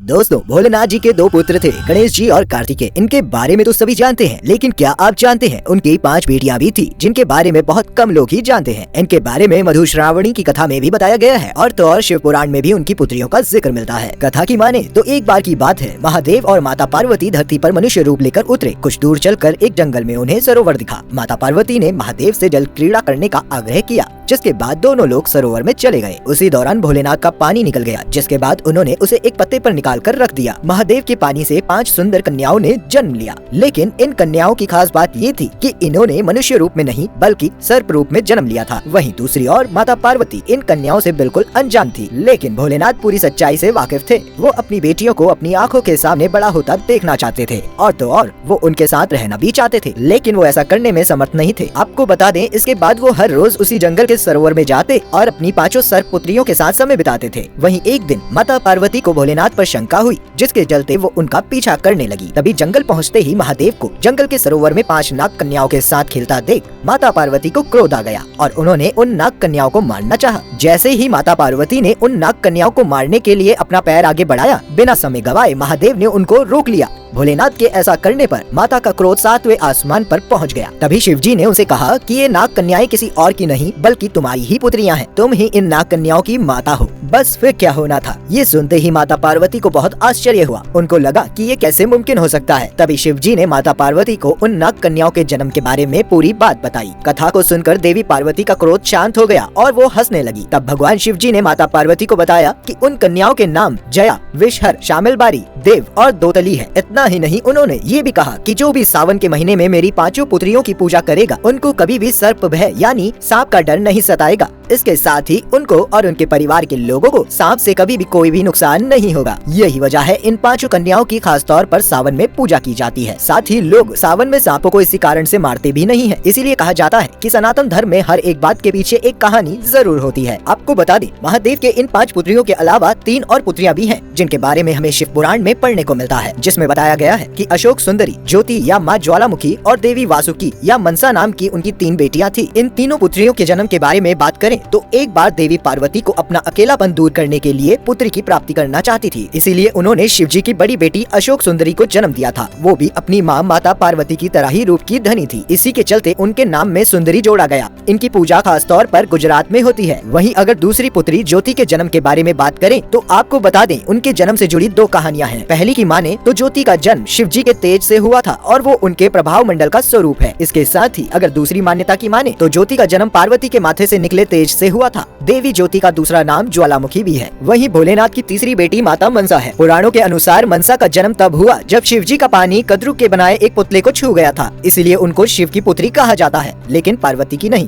दोस्तों, भोलेनाथ जी के दो पुत्र थे, गणेश जी और कार्तिकेय। इनके बारे में तो सभी जानते हैं, लेकिन क्या आप जानते हैं उनकी 5 बेटियां भी थी, जिनके बारे में बहुत कम लोग ही जानते हैं। इनके बारे में मधुश्रावणी की कथा में भी बताया गया है और तो और शिव पुराण में भी उनकी पुत्रियों का जिक्र मिलता है। कथा की माने तो एक बार की बात है, महादेव और माता पार्वती धरती पर मनुष्य रूप लेकर उतरे। कुछ दूर चलकर एक जंगल में उन्हें सरोवर दिखा। माता पार्वती ने महादेव से जल क्रीड़ा करने का आग्रह किया, जिसके बाद दोनों लोग सरोवर में चले गए। उसी दौरान भोलेनाथ का पानी निकल गया, जिसके बाद उन्होंने उसे एक पत्ते पर निकाल कर रख दिया। महादेव के पानी से 5 सुंदर कन्याओं ने जन्म लिया, लेकिन इन कन्याओं की खास बात ये थी कि इन्होंने मनुष्य रूप में नहीं बल्कि सर्प रूप में जन्म लिया था। वहीं दूसरी ओर माता पार्वती इन कन्याओं से बिल्कुल अनजान थी, लेकिन भोलेनाथ पूरी सच्चाई से वाकिफ थे। वो अपनी बेटियों को अपनी आंखों के सामने बड़ा होता देखना चाहते थे और तो और वो उनके साथ रहना भी चाहते थे, लेकिन वो ऐसा करने में समर्थ नहीं थे। आपको बता दें, इसके बाद वो हर रोज उसी जंगल के सरोवर में जाते और अपनी 5 सर्प पुत्रियों के साथ समय बिताते थे। वहीं एक दिन माता पार्वती को भोलेनाथ पर शंका हुई, जिसके चलते वो उनका पीछा करने लगी। तभी जंगल पहुँचते ही महादेव को जंगल के सरोवर में 5 नाग कन्याओं के साथ खेलता देख माता पार्वती को क्रोध आ गया और उन्होंने उन नाग कन्याओं को मारना चाहा। जैसे ही माता पार्वती ने उन नाग कन्याओं को मारने के लिए अपना पैर आगे बढ़ाया, बिना समय गवाए महादेव ने उनको रोक लिया। भोलेनाथ के ऐसा करने पर माता का क्रोध 7वें आसमान पर पहुंच गया। तभी शिव जी ने उसे कहा कि ये नाग कन्याएं किसी और की नहीं बल्कि तुम्हारी ही पुत्रियां हैं। तुम ही इन नाग कन्याओं की माता हो। बस फिर क्या होना था। ये सुनते ही माता पार्वती को बहुत आश्चर्य हुआ। उनको लगा कि ये कैसे मुमकिन हो सकता है। तभी शिव जी ने माता पार्वती को उन नाग कन्याओं के जन्म के बारे में पूरी बात बताई। कथा को सुनकर देवी पार्वती का क्रोध शांत हो गया और वो हंसने लगी। तब भगवान शिव जी ने माता पार्वती को बताया कि उन कन्याओं के नाम जया, विषहर, शामिलबारी, देव और दोतली है। इतना ही नहीं, उन्होंने ये भी कहा कि जो भी सावन के महीने में मेरी 5 पुत्रियों की पूजा करेगा, उनको कभी भी सर्प भय यानी सांप का डर नहीं सताएगा। इसके साथ ही उनको और उनके परिवार के लोगों को सांप से कभी भी कोई भी नुकसान नहीं होगा। यही वजह है इन 5 कन्याओं की खास तौर पर सावन में पूजा की जाती है। साथ ही लोग सावन में सांपों को इसी कारण से मारते भी नहीं है। इसीलिए कहा जाता है कि सनातन धर्म में हर एक बात के पीछे एक कहानी जरूर होती है। आपको बता दें, महादेव के इन 5 पुत्रियों के अलावा 3 और पुत्रियां भी हैं, जिनके बारे में हमें शिव पुराण में पढ़ने को मिलता है, जिसमें बताया गया है कि अशोक सुंदरी, ज्योति या माँ ज्वालामुखी और देवी वासुकी या मनसा नाम की उनकी 3 बेटियां थी। इन तीनों पुत्रियों के जन्म के बारे में बात करें तो एक बार देवी पार्वती को अपना अकेलापन दूर करने के लिए पुत्र की प्राप्ति करना चाहती थी। इसीलिए उन्होंने शिव जी की बड़ी बेटी अशोक सुंदरी को जन्म दिया था। वो भी अपनी माँ माता पार्वती की तरह ही रूप की धनी थी। इसी के चलते उनके नाम में सुंदरी जोड़ा गया। इनकी पूजा खास तौर पर गुजरात में होती है। वहीं अगर दूसरी पुत्री ज्योति के जन्म के बारे में बात करें तो आपको बता दें, उनके जन्म से जुड़ी 2 कहानियां हैं। पहली की माने तो ज्योति का जन्म शिव जी के तेज से हुआ था और वो उनके प्रभाव मंडल का स्वरूप है। इसके साथ ही अगर दूसरी मान्यता की माने तो ज्योति का जन्म पार्वती के माथे से निकले तेज से हुआ था। देवी ज्योति का दूसरा नाम ज्वालामुखी भी है। वहीं भोलेनाथ की तीसरी बेटी माता मनसा है। पुराणों के अनुसार मनसा का जन्म तब हुआ जब शिव जी का पानी कद्रु के बनाए एक पुतले को छू गया था। इसलिए उनको शिव की पुत्री कहा जाता है, लेकिन पार्वती की नहीं।